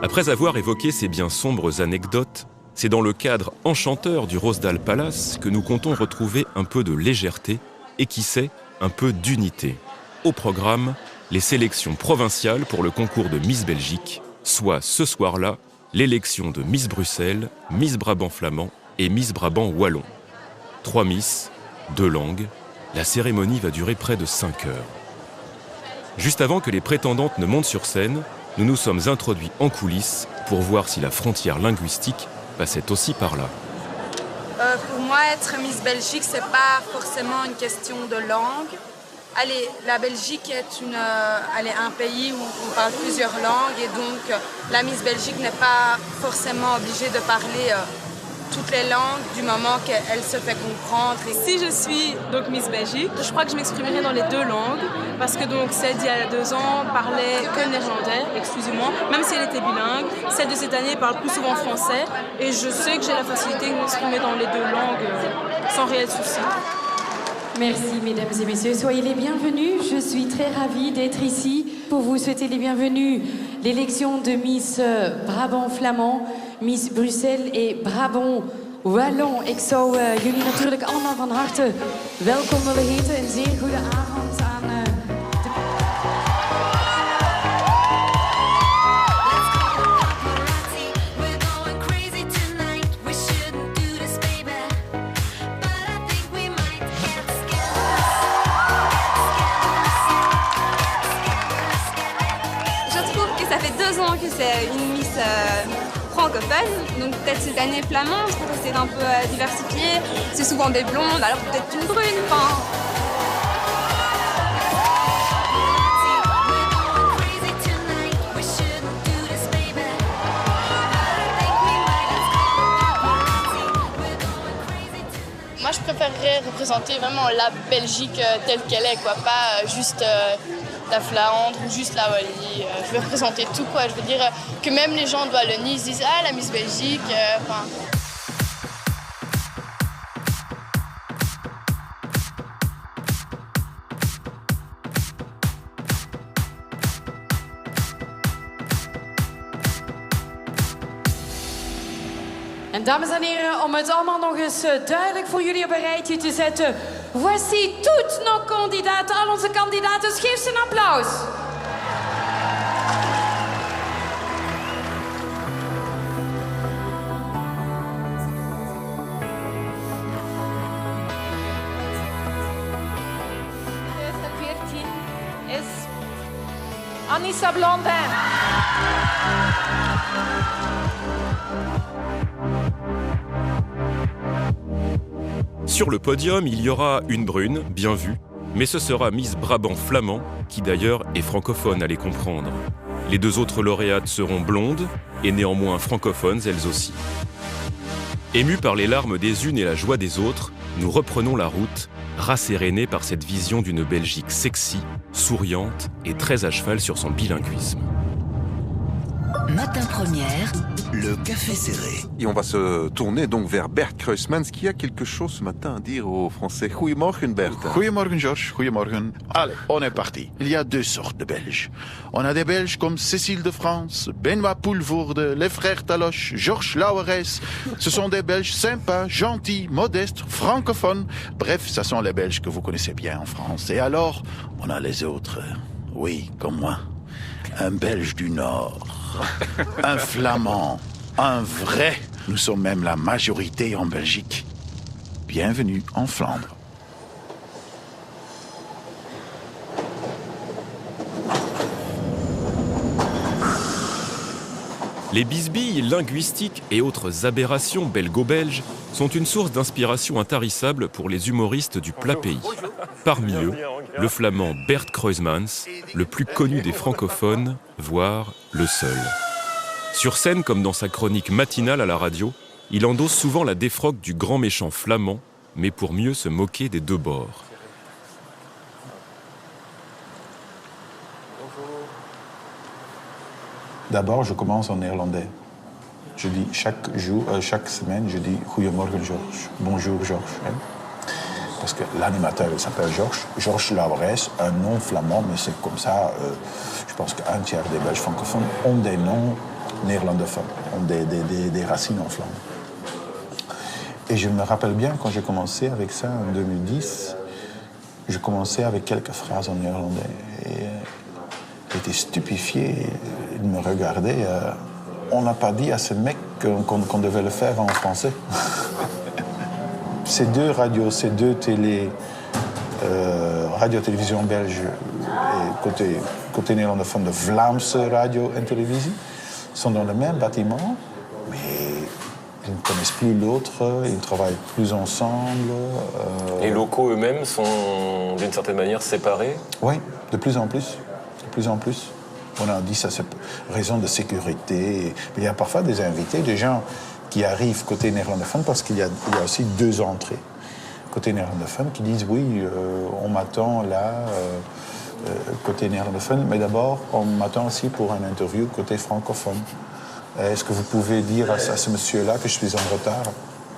Speaker 1: Après avoir évoqué ces bien sombres anecdotes, c'est dans le cadre enchanteur du Rosedale Palace que nous comptons retrouver un peu de légèreté et qui sait, un peu d'unité. Au programme, les sélections provinciales pour le concours de Miss Belgique, soit ce soir-là, l'élection de Miss Bruxelles, Miss Brabant flamand et Miss Brabant wallon. 3 Miss, 2 langues, la cérémonie va durer près de 5 heures. Juste avant que les prétendantes ne montent sur scène, nous nous sommes introduits en coulisses pour voir si la frontière linguistique passait aussi par là.
Speaker 21: Pour moi, être Miss Belgique, c'est pas forcément une question de langue. Allez, la Belgique est un pays où on parle plusieurs langues et donc la Miss Belgique n'est pas forcément obligée de parler toutes les langues du moment qu'elle se fait comprendre.
Speaker 7: Si je suis donc Miss Belgique, je crois que je m'exprimerai dans les 2 langues parce que donc celle d'il y a 2 ans parlait que néerlandais, exclusez-moi, même si elle était bilingue. Celle de cette année parle plus souvent français et je sais que j'ai la facilité de m'exprimer dans les 2 langues sans réel souci.
Speaker 8: Merci mesdames et messieurs, soyez les bienvenus. Je suis très ravie d'être ici pour vous souhaiter les bienvenus. L'élection de Miss Brabant Flamand, Miss Bruxelles et Brabant Wallon. Ik zou jullie natuurlijk allemaal van harte welkom willen heten. Een zeer goede avond aan
Speaker 21: Ça fait 2 ans que c'est une Miss francophone, donc peut-être cette année flamande pour essayer d'un peu diversifier. C'est souvent des blondes, alors peut-être une brune.
Speaker 22: Moi, je préférerais représenter vraiment la Belgique telle qu'elle est, quoi, pas juste la Flandre ou juste la Wallonie. Je veux représenter tout, quoi. Je veux dire que même les gens de Wallonie se disent « Ah, la Miss Belgique ».
Speaker 8: En dames en heren, om het allemaal nog eens duidelijk voor jullie op een rijtje te zetten. Voici toutes nos kandidaten, al onze kandidaten. Geef ze een applaus. Is Anissa Blondin.
Speaker 1: Sur le podium, il y aura une brune, bien vue, mais ce sera Miss Brabant Flamand, qui d'ailleurs est francophone, à les comprendre. Les 2 autres lauréates seront blondes, et néanmoins francophones elles aussi. Émus par les larmes des unes et la joie des autres, nous reprenons la route, rassérénés par cette vision d'une Belgique sexy, souriante et très à cheval sur son bilinguisme.
Speaker 9: Matin première, le café serré.
Speaker 10: Et on va se tourner donc vers Bert Kruismans qui a quelque chose ce matin à dire aux Français. Goedemorgen Bert.
Speaker 6: Goedemorgen Georges, goedemorgen. Allez, on est parti. Il y a 2 sortes de Belges. On a des Belges comme Cécile de France, Benoît Poelvoorde, les frères Taloche, Georges Lauwerys. Ce sont des Belges sympas, gentils, modestes, francophones. Bref, ce sont les Belges que vous connaissez bien en France. Et alors, on a les autres. Oui, comme moi. Un Belge du Nord. Un Flamand. Un vrai. Nous sommes même la majorité en Belgique. Bienvenue en Flandre.
Speaker 1: Les bisbilles linguistiques et autres aberrations belgo-belges sont une source d'inspiration intarissable pour les humoristes du plat pays. Parmi eux, le flamand Bert Kruismans, le plus connu des francophones, voire le seul. Sur scène comme dans sa chronique matinale à la radio, il endosse souvent la défroque du grand méchant flamand, mais pour mieux se moquer des 2 bords.
Speaker 2: D'abord, je commence en néerlandais. Je dis chaque semaine, je dis Goedemorgen Georges, bonjour Georges. Parce que l'animateur, il s'appelle Georges Lauwerys, un nom flamand, mais c'est comme ça. Je pense qu'un tiers des Belges francophones ont des noms néerlandophones, ont des racines en Flandre. Et je me rappelle bien quand j'ai commencé avec ça en 2010, je commençais avec quelques phrases en néerlandais. Et j'étais stupéfié, il me regardait. On n'a pas dit à ce mec qu'on devait le faire en français. Ces 2 radios, ces 2 télés, radio-télévision belge et côté côté néerlandophone de Vlaamse radio en télévisie, sont dans le même bâtiment, mais ils ne connaissent plus l'autre, ils ne travaillent plus ensemble.
Speaker 1: Les locaux eux-mêmes sont d'une certaine manière séparés?
Speaker 2: Oui, de plus en plus. De plus en plus. On a dit ça, c'est raison de sécurité. Mais il y a parfois des invités, des gens qui arrivent côté néerlandophone, parce qu'il y a aussi 2 entrées. Côté néerlandophone, qui disent oui, on m'attend là, côté néerlandophone, mais d'abord, on m'attend aussi pour une interview côté francophone. Est-ce que vous pouvez dire à ce monsieur-là que je suis en retard?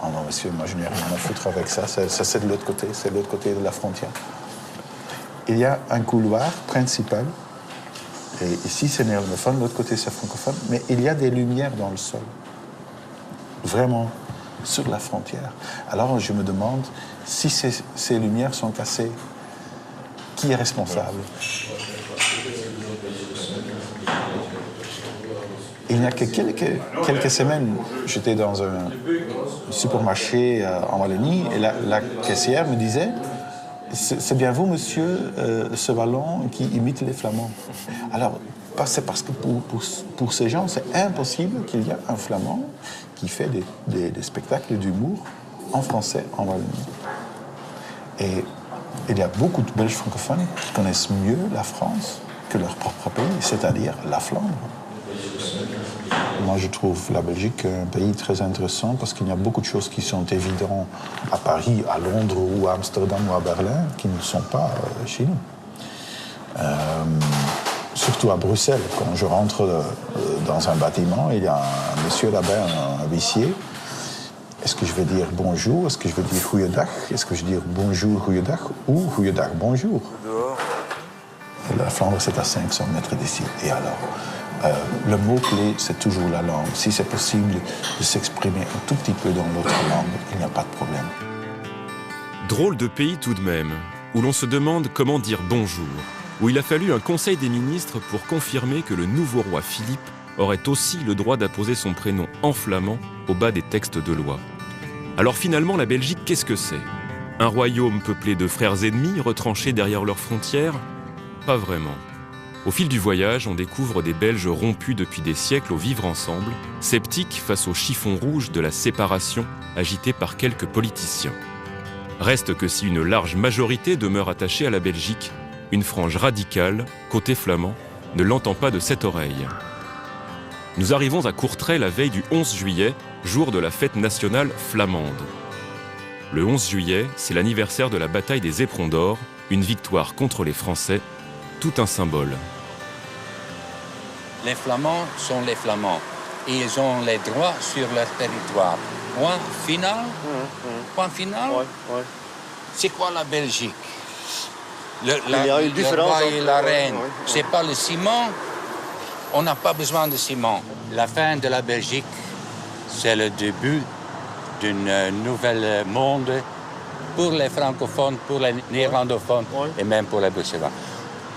Speaker 2: Oh non, monsieur, moi je n'ai rien à foutre avec ça. Ça c'est de l'autre côté, c'est de l'autre côté de la frontière. Il y a un couloir principal, et ici c'est néerlandophone, de l'autre côté c'est francophone, mais il y a des lumières dans le sol. Vraiment, sur la frontière. Alors je me demande, si ces lumières sont cassées, qui est responsable? Il n'y a que quelques semaines, j'étais dans un supermarché en Wallonie et la caissière me disait « C'est bien vous, monsieur, ce ballon qui imite les Flamands ». Alors, c'est parce que pour ces gens, c'est impossible qu'il y ait un Flamand qui fait des spectacles d'humour en français en Wallonie. Et il y a beaucoup de Belges francophones qui connaissent mieux la France que leur propre pays, c'est-à-dire la Flandre. Moi, je trouve la Belgique un pays très intéressant parce qu'il y a beaucoup de choses qui sont évidentes à Paris, à Londres ou à Amsterdam ou à Berlin qui ne sont pas chez nous. Surtout à Bruxelles, quand je rentre dans un bâtiment, il y a un monsieur là-bas, un huissier. Est-ce que je vais dire bonjour? Est-ce que je vais dire goeiedag? Est-ce que je vais dire bonjour, goeiedag ou goeiedag, bonjour? La Flandre, c'est à 500 mètres d'ici. Et alors, le mot-clé, c'est toujours la langue. Si c'est possible de s'exprimer un tout petit peu dans l'autre langue, il n'y a pas de problème.
Speaker 1: Drôle de pays tout de même, où l'on se demande comment dire bonjour, où il a fallu un conseil des ministres pour confirmer que le nouveau roi Philippe aurait aussi le droit d'apposer son prénom en flamand au bas des textes de loi. Alors finalement, la Belgique, qu'est-ce que c'est? Un royaume peuplé de frères ennemis retranchés derrière leurs frontières? Pas vraiment. Au fil du voyage, on découvre des Belges rompus depuis des siècles au vivre ensemble, sceptiques face au chiffon rouge de la séparation agité par quelques politiciens. Reste que si une large majorité demeure attachée à la Belgique, une frange radicale, côté flamand, ne l'entend pas de cette oreille. Nous arrivons à Courtrai la veille du 11 juillet, jour de la fête nationale flamande. Le 11 juillet, c'est l'anniversaire de la bataille des Éperons d'Or, une victoire contre les Français, tout un symbole.
Speaker 20: Les Flamands sont les Flamands. Et ils ont les droits sur leur territoire. Point final. Point final.
Speaker 11: Ouais.
Speaker 20: C'est quoi la Belgique?
Speaker 11: Il y a une différence
Speaker 20: roi et la reine.
Speaker 11: Ouais.
Speaker 20: C'est pas le ciment. On n'a pas besoin de ciment. La fin de la Belgique, c'est le début d'un nouvel monde pour les francophones, pour les néerlandophones et même pour les bruxellois.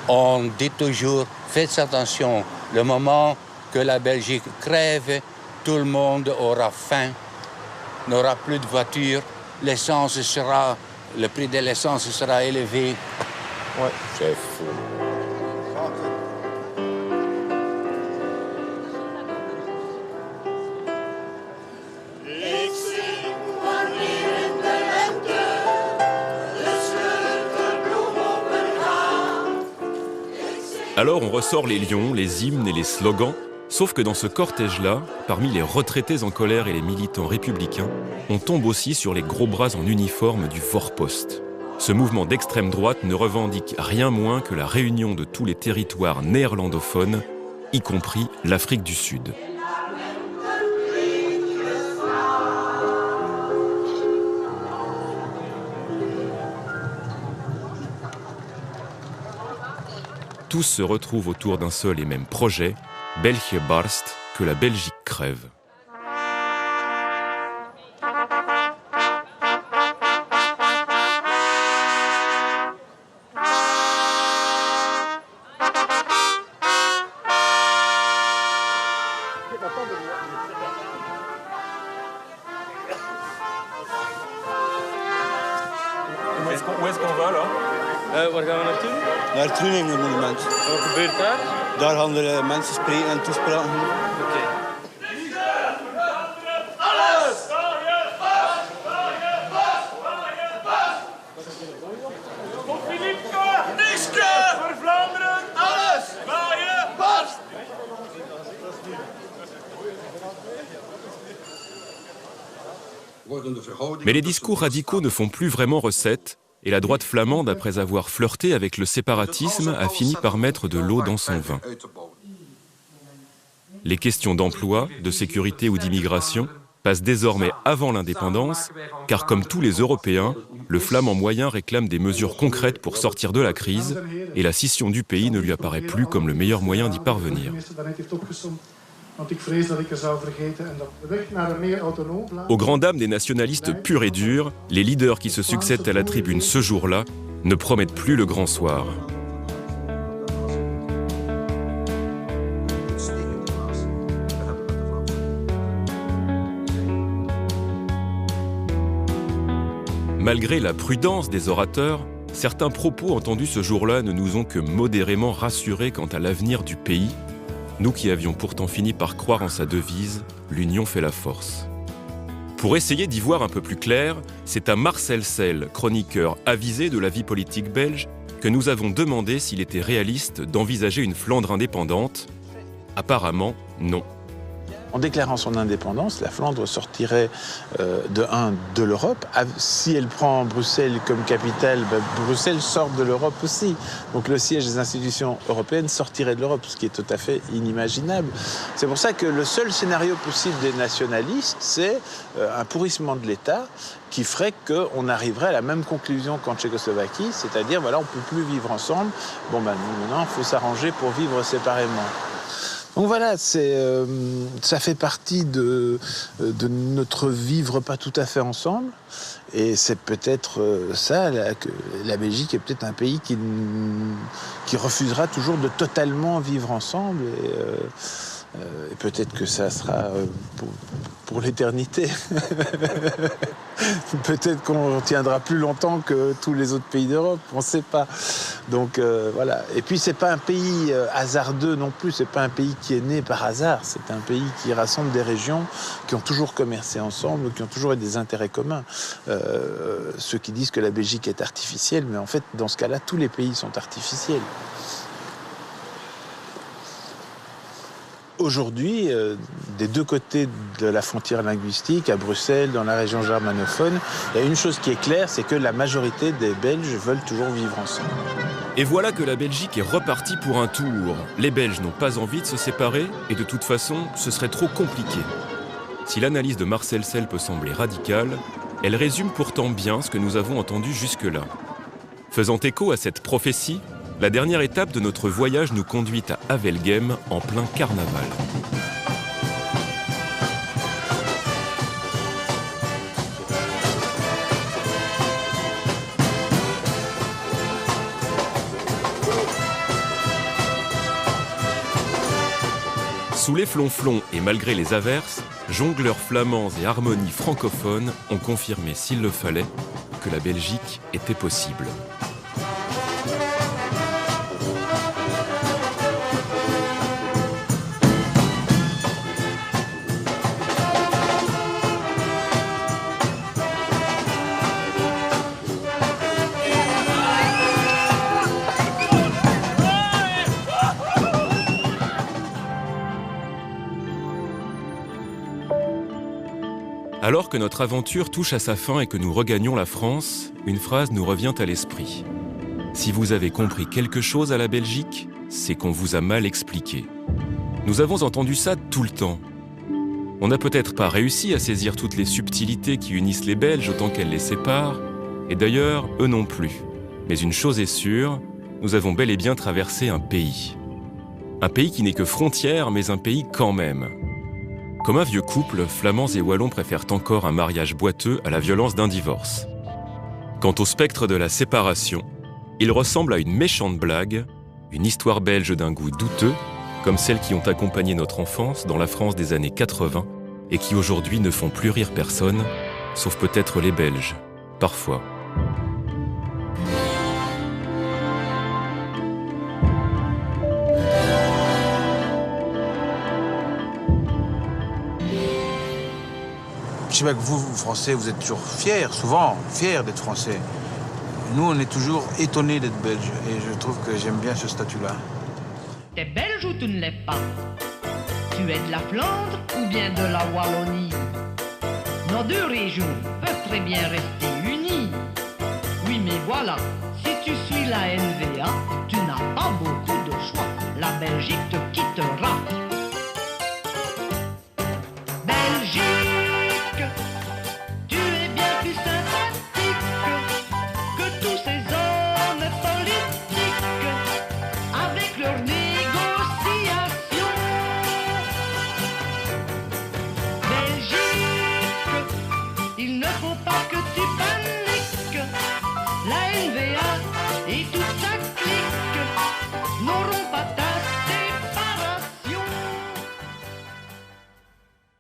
Speaker 20: On dit toujours, faites attention, le moment que la Belgique crève, tout le monde aura faim, n'aura plus de voitures, le prix de l'essence sera élevé.
Speaker 11: Ouais.
Speaker 20: C'est fou.
Speaker 1: Alors on ressort les lions, les hymnes et les slogans, sauf que dans ce cortège-là, parmi les retraités en colère et les militants républicains, on tombe aussi sur les gros bras en uniforme du Voorpost. Ce mouvement d'extrême droite ne revendique rien moins que la réunion de tous les territoires néerlandophones, y compris l'Afrique du Sud. Tous se retrouvent autour d'un seul et même projet, België barst, que la Belgique crève.
Speaker 5: Où est-ce qu'on va là?
Speaker 12: Waar gaan we naartoe?
Speaker 11: Naar het Truningen-monument.
Speaker 12: Wat gebeurt daar?
Speaker 11: Daar gaan de mensen spreken en toespraken.
Speaker 12: Oké.
Speaker 13: Voor Vlaanderen, alles! Waar je barst!
Speaker 1: Mais les discours radicaux ne font plus vraiment recette, et la droite flamande, après avoir flirté avec le séparatisme, a fini par mettre de l'eau dans son vin. Les questions d'emploi, de sécurité ou d'immigration passent désormais avant l'indépendance, car comme tous les Européens, le flamand moyen réclame des mesures concrètes pour sortir de la crise, et la scission du pays ne lui apparaît plus comme le meilleur moyen d'y parvenir. Aux grandes dames des nationalistes purs et durs, les leaders qui se succèdent à la tribune ce jour-là ne promettent plus le grand soir. Malgré la prudence des orateurs, certains propos entendus ce jour-là ne nous ont que modérément rassurés quant à l'avenir du pays, nous qui avions pourtant fini par croire en sa devise « L'union fait la force ». Pour essayer d'y voir un peu plus clair, c'est à Marcel Sell, chroniqueur avisé de la vie politique belge, que nous avons demandé s'il était réaliste d'envisager une Flandre indépendante. Apparemment, non.
Speaker 14: En déclarant son indépendance, la Flandre sortirait de l'Europe. Si elle prend Bruxelles comme capitale, Bruxelles sort de l'Europe aussi. Donc le siège des institutions européennes sortirait de l'Europe, ce qui est tout à fait inimaginable. C'est pour ça que le seul scénario possible des nationalistes, c'est un pourrissement de l'État qui ferait qu'on arriverait à la même conclusion qu'en Tchécoslovaquie, c'est-à-dire, voilà, on ne peut plus vivre ensemble. Bon, maintenant, il faut s'arranger pour vivre séparément. Donc voilà, ça fait partie de notre vivre pas tout à fait ensemble. Et c'est peut-être ça, que la Belgique est peut-être un pays qui refusera toujours de totalement vivre ensemble. Et peut-être que ça sera pour l'éternité. Peut-être qu'on tiendra plus longtemps que tous les autres pays d'Europe, on ne sait pas. Donc voilà. Et puis c'est pas un pays hasardeux non plus, c'est pas un pays qui est né par hasard. C'est un pays qui rassemble des régions qui ont toujours commercé ensemble, qui ont toujours eu des intérêts communs. Ceux qui disent que la Belgique est artificielle, mais en fait dans ce cas-là, tous les pays sont artificiels. Aujourd'hui, des deux côtés de la frontière linguistique, à Bruxelles, dans la région germanophone, il y a une chose qui est claire, c'est que la majorité des Belges veulent toujours vivre ensemble.
Speaker 1: Et voilà que la Belgique est repartie pour un tour. Les Belges n'ont pas envie de se séparer, et de toute façon, ce serait trop compliqué. Si l'analyse de Marcel Sell peut sembler radicale, elle résume pourtant bien ce que nous avons entendu jusque-là. Faisant écho à cette prophétie, la dernière étape de notre voyage nous conduit à Havelgem en plein carnaval. Sous les flonflons et malgré les averses, jongleurs flamands et harmonies francophones ont confirmé, s'il le fallait, que la Belgique était possible. Alors que notre aventure touche à sa fin et que nous regagnons la France, une phrase nous revient à l'esprit. Si vous avez compris quelque chose à la Belgique, c'est qu'on vous a mal expliqué. Nous avons entendu ça tout le temps. On n'a peut-être pas réussi à saisir toutes les subtilités qui unissent les Belges autant qu'elles les séparent, et d'ailleurs, eux non plus. Mais une chose est sûre, nous avons bel et bien traversé un pays. Un pays qui n'est que frontière, mais un pays quand même. Comme un vieux couple, Flamands et Wallons préfèrent encore un mariage boiteux à la violence d'un divorce. Quant au spectre de la séparation, il ressemble à une méchante blague, une histoire belge d'un goût douteux, comme celles qui ont accompagné notre enfance dans la France des années 80 et qui aujourd'hui ne font plus rire personne, sauf peut-être les Belges, parfois.
Speaker 2: sais bien que vous, Français, vous êtes toujours fiers, souvent fiers d'être Français. Nous, on est toujours étonnés d'être Belges. Et je trouve que j'aime bien ce statut-là.
Speaker 3: T'es belge ou tu ne l'es pas? Tu es de la Flandre ou bien de la Wallonie? Nos deux régions peuvent très bien rester unies. Oui, mais voilà, si tu suis la NVA, tu n'as pas beaucoup de choix. La Belgique te quittera.